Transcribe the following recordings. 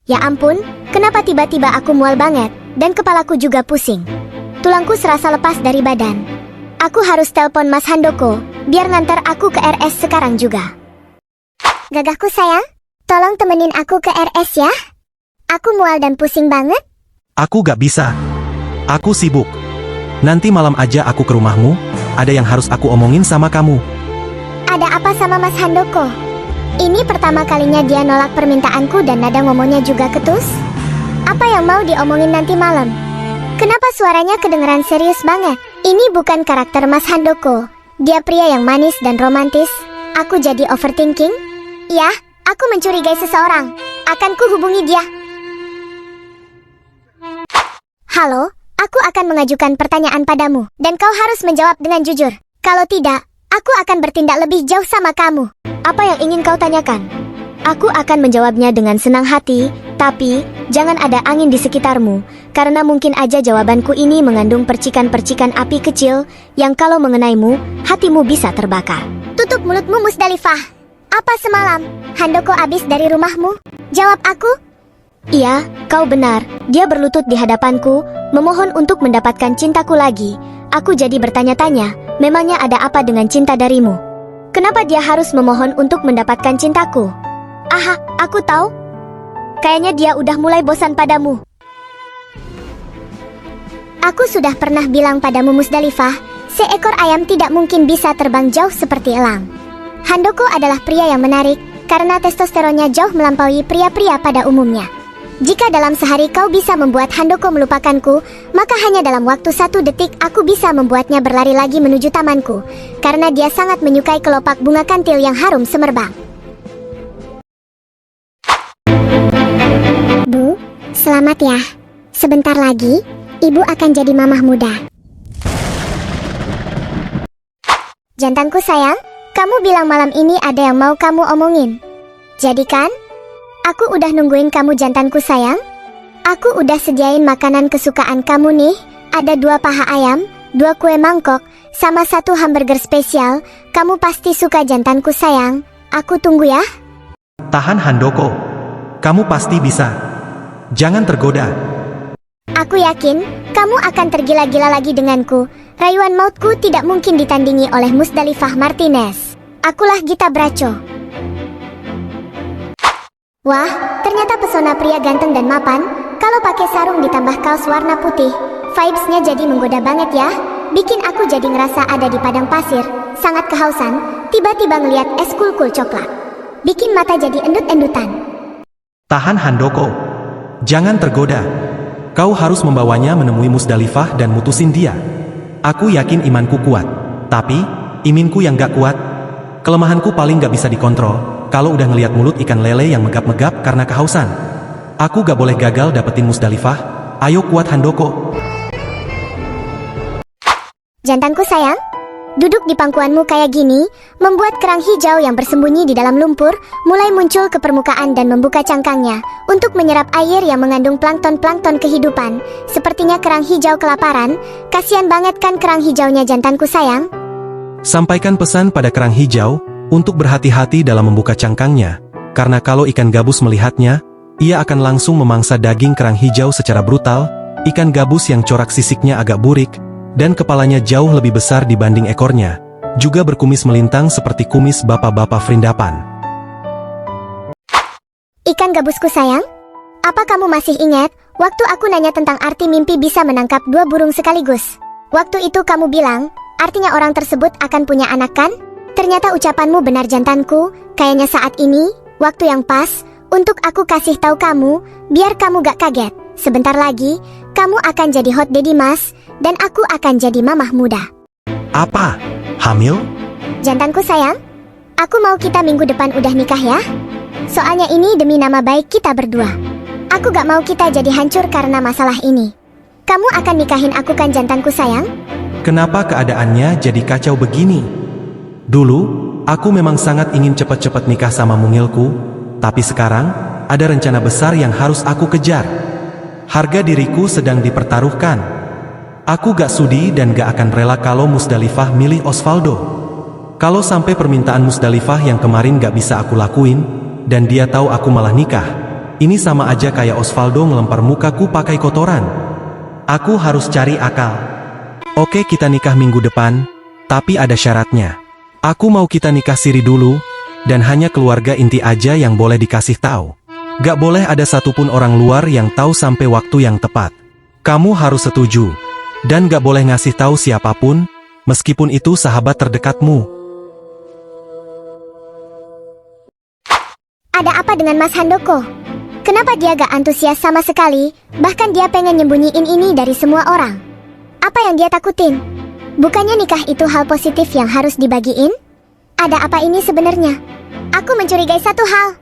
Ya ampun, kenapa tiba-tiba aku mual banget, dan kepalaku juga pusing. Tulangku serasa lepas dari badan. Aku harus telepon Mas Handoko, biar ngantar aku ke RS sekarang juga. Gagahku sayang, tolong temenin aku ke RS ya. Aku mual dan pusing banget. Aku gak bisa. Aku sibuk. Nanti malam aja aku ke rumahmu, ada yang harus aku omongin sama kamu. Ada apa sama Mas Handoko? Ini pertama kalinya dia nolak permintaanku dan nada ngomongnya juga ketus. Apa yang mau diomongin nanti malam? Kenapa suaranya kedengeran serius banget? Ini bukan karakter Mas Handoko. Dia pria yang manis dan romantis. Aku jadi overthinking? Ya, aku mencurigai seseorang. Akan ku hubungi dia. Halo, aku akan mengajukan pertanyaan padamu, dan kau harus menjawab dengan jujur. Kalau tidak, aku akan bertindak lebih jauh sama kamu. Apa yang ingin kau tanyakan? Aku akan menjawabnya dengan senang hati, tapi jangan ada angin di sekitarmu, karena mungkin aja jawabanku ini mengandung percikan-percikan api kecil yang kalau mengenaimu, hatimu bisa terbakar. Tutup mulutmu, Musdalifah. Apa semalam Handoko habis dari rumahmu? Jawab aku. Iya, kau benar. Dia berlutut di hadapanku, memohon untuk mendapatkan cintaku lagi. Aku jadi bertanya-tanya, memangnya ada apa dengan cinta darimu? Kenapa dia harus memohon untuk mendapatkan cintaku? Aha, aku tahu. Kayaknya dia udah mulai bosan padamu. Aku sudah pernah bilang padamu, Musdalifah, seekor ayam tidak mungkin bisa terbang jauh seperti elang. Handoko adalah pria yang menarik, karena testosteronnya jauh melampaui pria-pria pada umumnya. Jika dalam sehari kau bisa membuat Handoko melupakanku, maka hanya dalam waktu 1 detik aku bisa membuatnya berlari lagi menuju tamanku, karena dia sangat menyukai kelopak bunga kantil yang harum semerbak. Bu, selamat ya. Sebentar lagi, ibu akan jadi mamah muda. Jantanku sayang, kamu bilang malam ini ada yang mau kamu omongin. Jadi kan? Aku udah nungguin kamu, jantanku sayang. Aku udah sediain makanan kesukaan kamu nih. Ada 2 paha ayam, 2 kue mangkok, sama 1 hamburger spesial. Kamu pasti suka, jantanku sayang. Aku tunggu ya. Tahan Handoko. Kamu pasti bisa. Jangan tergoda. Aku yakin, kamu akan tergila-gila lagi denganku. Rayuan mautku tidak mungkin ditandingi oleh Musdalifah Martinez. Akulah Gita Braco. Wah, ternyata pesona pria ganteng dan mapan. Kalau pakai sarung ditambah kaos warna putih, vibes-nya jadi menggoda banget ya. Bikin aku jadi ngerasa ada di padang pasir, sangat kehausan, tiba-tiba ngeliat es kulkul coklat. Bikin mata jadi endut-endutan. Tahan Handoko. Jangan tergoda. Kau harus membawanya menemui Musdalifah dan mutusin dia. Aku yakin imanku kuat. Tapi, iminku yang gak kuat. Kelemahanku paling gak bisa dikontrol. Kalau udah ngeliat mulut ikan lele yang megap-megap karena kehausan. Aku gak boleh gagal dapetin Musdalifah. Ayo kuat Handoko. Jantanku sayang, duduk di pangkuanmu kayak gini, membuat kerang hijau yang bersembunyi di dalam lumpur mulai muncul ke permukaan dan membuka cangkangnya untuk menyerap air yang mengandung plankton-plankton kehidupan. Sepertinya kerang hijau kelaparan. Kasian banget kan kerang hijaunya, jantanku sayang. Sampaikan pesan pada kerang hijau untuk berhati-hati dalam membuka cangkangnya, karena kalau ikan gabus melihatnya, ia akan langsung memangsa daging kerang hijau secara brutal. Ikan gabus yang corak sisiknya agak burik, dan kepalanya jauh lebih besar dibanding ekornya, juga berkumis melintang seperti kumis bapak-bapak Frindapan. Ikan gabusku sayang, apa kamu masih ingat waktu aku nanya tentang arti mimpi bisa menangkap 2 burung sekaligus? Waktu itu kamu bilang, artinya orang tersebut akan punya anak kan? Ternyata ucapanmu benar, jantanku. Kayaknya saat ini, waktu yang pas untuk aku kasih tahu kamu, biar kamu gak kaget. Sebentar lagi, kamu akan jadi hot daddy mas, dan aku akan jadi mamah muda. Apa? Hamil? Jantanku sayang, aku mau kita minggu depan udah nikah ya. Soalnya ini demi nama baik kita berdua. Aku gak mau kita jadi hancur karena masalah ini. Kamu akan nikahin aku kan, jantanku sayang? Kenapa keadaannya jadi kacau begini? Dulu, aku memang sangat ingin cepat-cepat nikah sama mungilku, tapi sekarang, ada rencana besar yang harus aku kejar. Harga diriku sedang dipertaruhkan. Aku gak sudi dan gak akan rela kalau Musdalifah milih Osvaldo. Kalau sampai permintaan Musdalifah yang kemarin gak bisa aku lakuin, dan dia tahu aku malah nikah, Ini sama aja kayak Osvaldo ngelempar mukaku pakai kotoran. Aku harus cari akal. Oke, kita nikah minggu depan, tapi ada syaratnya. Aku mau kita nikah siri dulu, dan hanya keluarga inti aja yang boleh dikasih tahu. Gak boleh ada satupun orang luar yang tahu sampai waktu yang tepat. Kamu harus setuju, dan gak boleh ngasih tahu siapapun, meskipun itu sahabat terdekatmu. Ada apa dengan Mas Handoko? Kenapa dia gak antusias sama sekali, bahkan dia pengen nyembunyiin ini dari semua orang? Apa yang dia takutin? Bukannya nikah itu hal positif yang harus dibagiin? Ada apa ini sebenarnya? Aku mencurigai satu hal.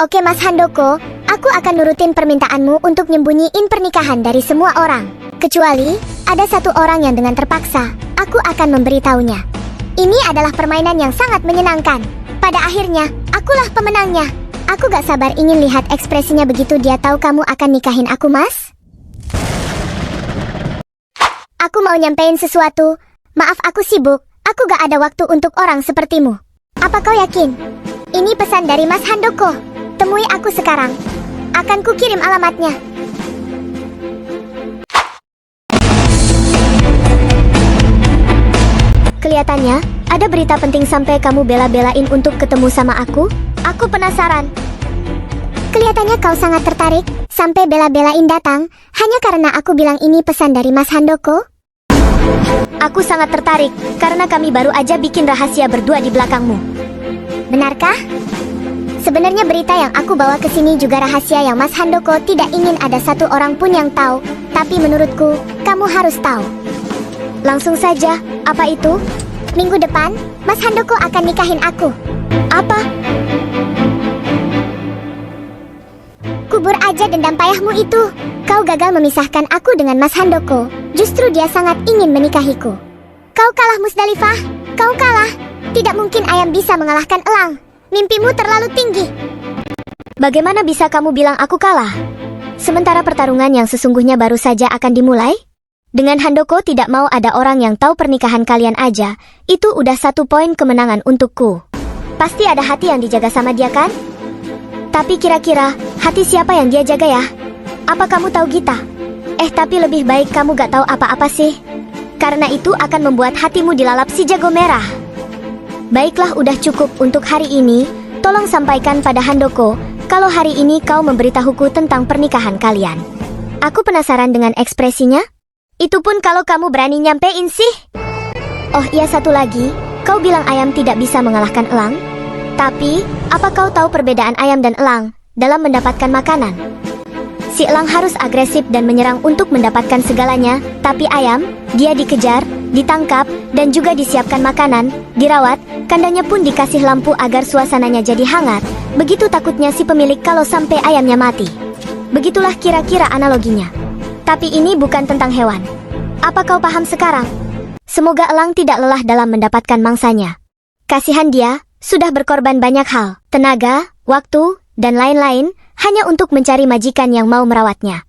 Oke Mas Handoko, aku akan nurutin permintaanmu untuk nyembunyiin pernikahan dari semua orang. Kecuali, ada satu orang yang dengan terpaksa, aku akan memberitahunya. Ini adalah permainan yang sangat menyenangkan. Pada akhirnya, akulah pemenangnya. Aku gak sabar ingin lihat ekspresinya begitu dia tahu kamu akan nikahin aku, Mas. Aku mau nyampein sesuatu. Maaf aku sibuk, aku gak ada waktu untuk orang sepertimu. Apa kau yakin? Ini pesan dari Mas Handoko. Temui aku sekarang. Akan kukirim alamatnya. Kelihatannya, ada berita penting sampai kamu bela-belain untuk ketemu sama aku? Aku penasaran. Kelihatannya kau sangat tertarik, sampai bela-belain datang, hanya karena aku bilang ini pesan dari Mas Handoko? Aku sangat tertarik, karena kami baru aja bikin rahasia berdua di belakangmu. Benarkah? Sebenarnya berita yang aku bawa ke sini juga rahasia yang Mas Handoko tidak ingin ada satu orang pun yang tahu, tapi menurutku, kamu harus tahu. Langsung saja, apa itu? Minggu depan, Mas Handoko akan nikahin aku. Apa? Kubur aja dendam payahmu itu. Kau gagal memisahkan aku dengan Mas Handoko. Justru dia sangat ingin menikahiku. Kau kalah Musdalifah. Kau kalah. Tidak mungkin ayam bisa mengalahkan elang. Mimpimu terlalu tinggi. Bagaimana bisa kamu bilang aku kalah? Sementara pertarungan yang sesungguhnya baru saja akan dimulai? Dengan Handoko tidak mau ada orang yang tahu pernikahan kalian aja, itu udah 1 poin kemenangan untukku. Pasti ada hati yang dijaga sama dia kan? Tapi kira-kira, hati siapa yang dia jaga ya? Apa kamu tahu Gita? Tapi lebih baik kamu gak tahu apa-apa sih. Karena itu akan membuat hatimu dilalap si jago merah. Baiklah, udah cukup untuk hari ini. Tolong sampaikan pada Handoko, kalau hari ini kau memberitahuku tentang pernikahan kalian. Aku penasaran dengan ekspresinya. Itu pun kalau kamu berani nyampein sih. Oh iya, satu lagi. Kau bilang ayam tidak bisa mengalahkan elang. Tapi, apa kau tahu perbedaan ayam dan elang dalam mendapatkan makanan? Si elang harus agresif dan menyerang untuk mendapatkan segalanya. Tapi ayam, dia dikejar, ditangkap, dan juga disiapkan makanan, dirawat, kandangnya pun dikasih lampu agar suasananya jadi hangat. Begitu takutnya si pemilik kalau sampai ayamnya mati. Begitulah kira-kira analoginya. Tapi ini bukan tentang hewan. Apa kau paham sekarang? Semoga elang tidak lelah dalam mendapatkan mangsanya. Kasihan dia, sudah berkorban banyak hal, tenaga, waktu, dan lain-lain, hanya untuk mencari majikan yang mau merawatnya.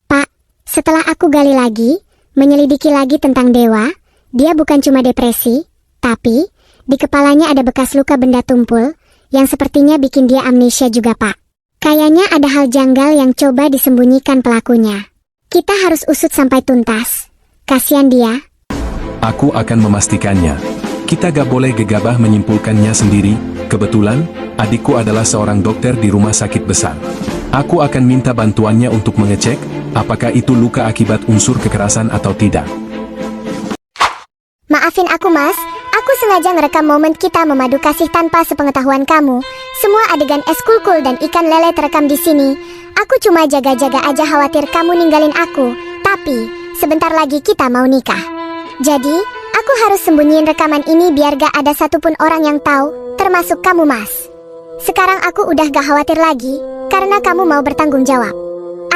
Pak, setelah aku gali lagi, menyelidiki lagi tentang Dewa, dia bukan cuma depresi, tapi di kepalanya ada bekas luka benda tumpul, yang sepertinya bikin dia amnesia juga, Pak. Kayaknya ada hal janggal yang coba disembunyikan pelakunya. Kita harus usut sampai tuntas. Kasihan dia. Aku akan memastikannya. Kita gak boleh gegabah menyimpulkannya sendiri. Kebetulan, adikku adalah seorang dokter di rumah sakit besar. Aku akan minta bantuannya untuk mengecek, apakah itu luka akibat unsur kekerasan atau tidak. Maafin aku, Mas. Aku sengaja ngerekam momen kita memadu kasih tanpa sepengetahuan kamu. Semua adegan es kulkul dan ikan lele terekam di sini. Aku cuma jaga-jaga aja khawatir kamu ninggalin aku. Tapi, sebentar lagi kita mau nikah. Jadi, aku harus sembunyiin rekaman ini biar gak ada satupun orang yang tahu, termasuk kamu, Mas. Sekarang aku udah gak khawatir lagi, karena kamu mau bertanggung jawab.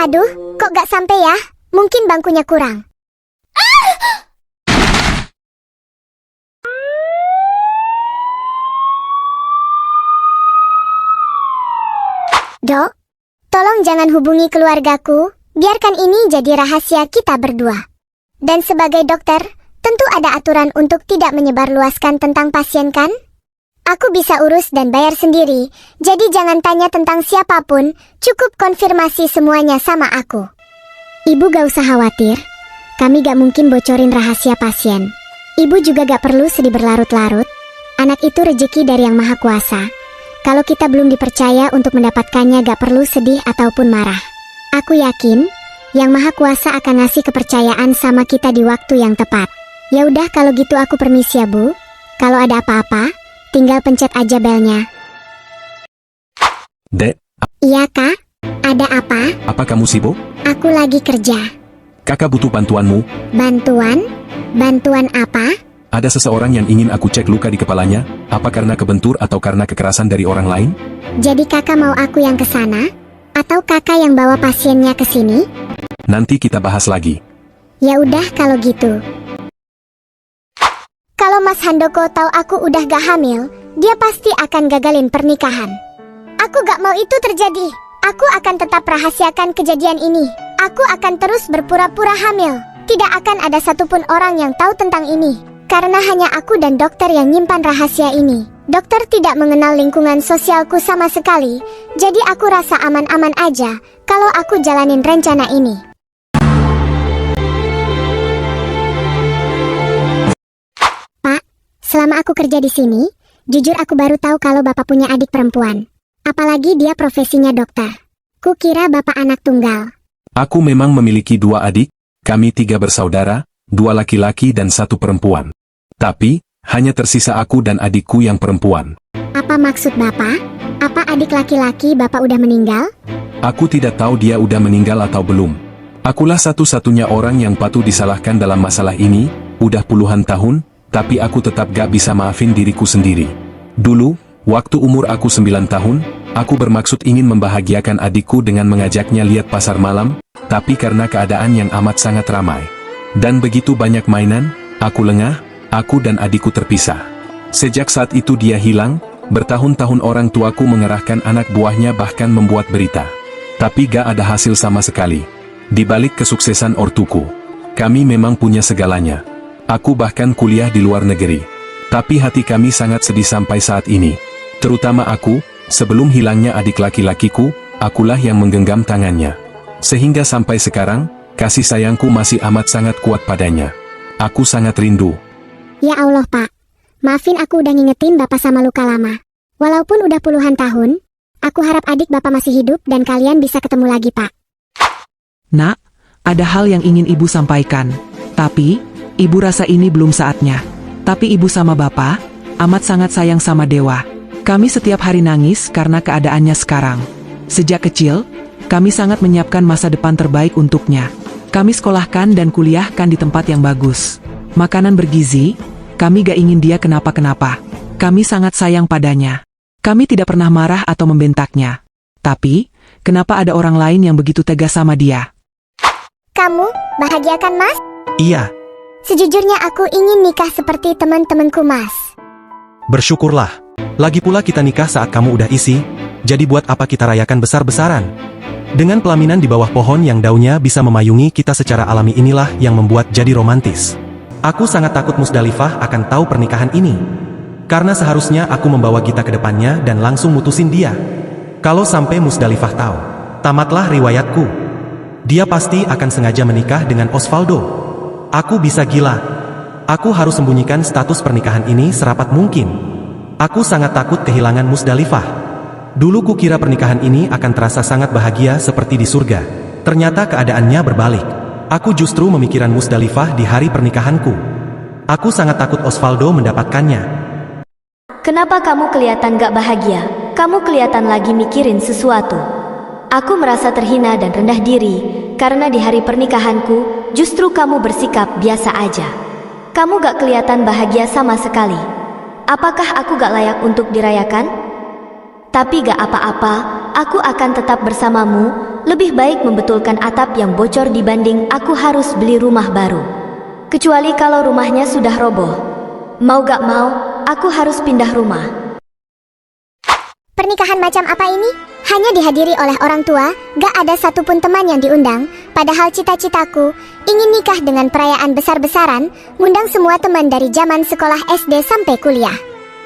Aduh, kok gak sampai ya? Mungkin bangkunya kurang. Dok, tolong jangan hubungi keluargaku, biarkan ini jadi rahasia kita berdua. Dan sebagai dokter, Tentu ada aturan untuk tidak menyebarluaskan tentang pasien kan? Aku bisa urus dan bayar sendiri, jadi jangan tanya tentang siapapun, cukup konfirmasi semuanya sama aku. Ibu gak usah khawatir, kami gak mungkin bocorin rahasia pasien. Ibu juga gak perlu sedih berlarut-larut, anak itu rejeki dari Yang Maha Kuasa. Kalau kita belum dipercaya untuk mendapatkannya gak perlu sedih ataupun marah. Aku yakin, Yang Maha Kuasa akan ngasih kepercayaan sama kita di waktu yang tepat. Ya udah kalau gitu aku permisi ya Bu. Kalau ada apa-apa, tinggal pencet aja belnya. Dek, Iya Kak, ada apa? apa kamu sibuk? Aku lagi kerja. Kakak butuh bantuanmu. Bantuan? Bantuan apa? Ada seseorang yang ingin aku cek luka di kepalanya, apa karena kebentur atau karena kekerasan dari orang lain? Jadi kakak mau aku yang kesana? Atau kakak yang bawa pasiennya ke sini? Nanti kita bahas lagi. Ya udah kalau gitu. Kalau Mas Handoko tahu aku udah gak hamil, dia pasti akan gagalin pernikahan. Aku gak mau itu terjadi. Aku akan tetap rahasiakan kejadian ini. Aku akan terus berpura-pura hamil. Tidak akan ada satupun orang yang tahu tentang ini. Karena hanya aku dan dokter yang nyimpan rahasia ini. Dokter tidak mengenal lingkungan sosialku sama sekali. Jadi aku rasa aman-aman aja kalau aku jalanin rencana ini. Selama aku kerja di sini, jujur aku baru tahu kalau Bapak punya adik perempuan. Apalagi dia profesinya dokter. Kukira Bapak anak tunggal. Aku memang memiliki 2 adik, kami 3 bersaudara, 2 laki-laki dan 1 perempuan. Tapi, hanya tersisa aku dan adikku yang perempuan. Apa maksud Bapak? Apa adik laki-laki Bapak udah meninggal? Aku tidak tahu dia udah meninggal atau belum. Akulah satu-satunya orang yang patut disalahkan dalam masalah ini, udah puluhan tahun, tapi aku tetap gak bisa maafin diriku sendiri. Dulu, waktu umur aku 9 tahun, aku bermaksud ingin membahagiakan adikku dengan mengajaknya lihat pasar malam, tapi karena keadaan yang amat sangat ramai dan begitu banyak mainan, aku lengah, aku dan adikku terpisah. Sejak saat itu dia hilang, bertahun-tahun orang tuaku mengerahkan anak buahnya bahkan membuat berita. Tapi gak ada hasil sama sekali. Di balik kesuksesan ortuku, kami memang punya segalanya. Aku bahkan kuliah di luar negeri. Tapi hati kami sangat sedih sampai saat ini. Terutama aku, sebelum hilangnya adik laki-lakiku, akulah yang menggenggam tangannya. Sehingga sampai sekarang, kasih sayangku masih amat sangat kuat padanya. Aku sangat rindu. Ya Allah Pak, maafin aku udah ngingetin Bapak sama luka lama. Walaupun udah puluhan tahun, aku harap adik Bapak masih hidup dan kalian bisa ketemu lagi Pak. Nak, ada hal yang ingin Ibu sampaikan. Tapi, Ibu rasa ini belum saatnya. Tapi Ibu sama Bapak, amat sangat sayang sama Dewa. Kami setiap hari nangis karena keadaannya sekarang. Sejak kecil, kami sangat menyiapkan masa depan terbaik untuknya. Kami sekolahkan dan kuliahkan di tempat yang bagus. Makanan bergizi, kami gak ingin dia kenapa-kenapa. Kami sangat sayang padanya. Kami tidak pernah marah atau membentaknya. Tapi, kenapa ada orang lain yang begitu tegas sama dia? Kamu bahagiakan Mas? Iya, Sejujurnya aku ingin nikah seperti teman-temanku Mas. bersyukurlah. Lagi pula kita nikah saat kamu udah isi, jadi buat apa kita rayakan besar-besaran? Dengan pelaminan di bawah pohon yang daunnya bisa memayungi kita secara alami inilah yang membuat jadi romantis. Aku sangat takut Musdalifah akan tahu pernikahan ini. Karena seharusnya aku membawa Gita ke depannya dan langsung mutusin dia. Kalau sampai Musdalifah tahu, tamatlah riwayatku. Dia pasti akan sengaja menikah dengan Osvaldo. Aku bisa gila. Aku harus sembunyikan status pernikahan ini serapat mungkin. Aku sangat takut kehilangan Musdalifah. Dulu kukira pernikahan ini akan terasa sangat bahagia seperti di surga. Ternyata keadaannya berbalik. Aku justru memikirkan Musdalifah di hari pernikahanku. Aku sangat takut Osvaldo mendapatkannya. Kenapa kamu kelihatan gak bahagia? Kamu kelihatan lagi mikirin sesuatu. Aku merasa terhina dan rendah diri, karena di hari pernikahanku, justru kamu bersikap biasa aja. Kamu gak kelihatan bahagia sama sekali. Apakah aku gak layak untuk dirayakan? Tapi gak apa-apa, aku akan tetap bersamamu. Lebih baik membetulkan atap yang bocor dibanding aku harus beli rumah baru. Kecuali kalau rumahnya sudah roboh. Mau gak mau, aku harus pindah rumah. Pernikahan macam apa ini? Hanya dihadiri oleh orang tua, gak ada satupun teman yang diundang. Padahal cita-citaku ingin nikah dengan perayaan besar-besaran, ngundang semua teman dari zaman sekolah SD sampai kuliah.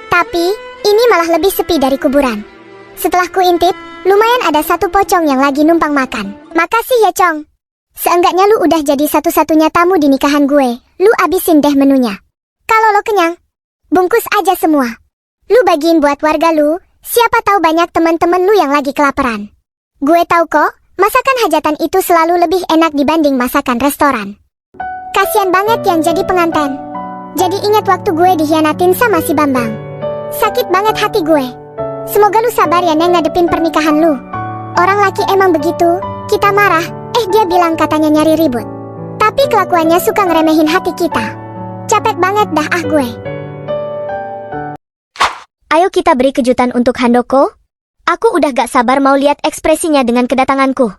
Tapi, ini malah lebih sepi dari kuburan. Setelah kuintip, lumayan ada satu pocong yang lagi numpang makan. Makasih ya, Cong. Seenggaknya lu udah jadi satu-satunya tamu di nikahan gue. Lu abisin deh menunya. Kalau lo kenyang, bungkus aja semua. Lu bagiin buat warga lu, siapa tahu banyak teman-teman lu yang lagi kelaparan. Gue tahu kok, masakan hajatan itu selalu lebih enak dibanding masakan restoran. Kasian banget yang jadi pengantin. Jadi ingat waktu gue dikhianatin sama si Bambang. Sakit banget hati gue. Semoga lu sabar ya Neng ngadepin pernikahan lu. Orang laki emang begitu, kita marah, dia bilang katanya nyari ribut. Tapi kelakuannya suka ngeremehin hati kita. Capek banget dah gue. Ayo kita beri kejutan untuk Handoko. Aku udah gak sabar mau lihat ekspresinya dengan kedatanganku.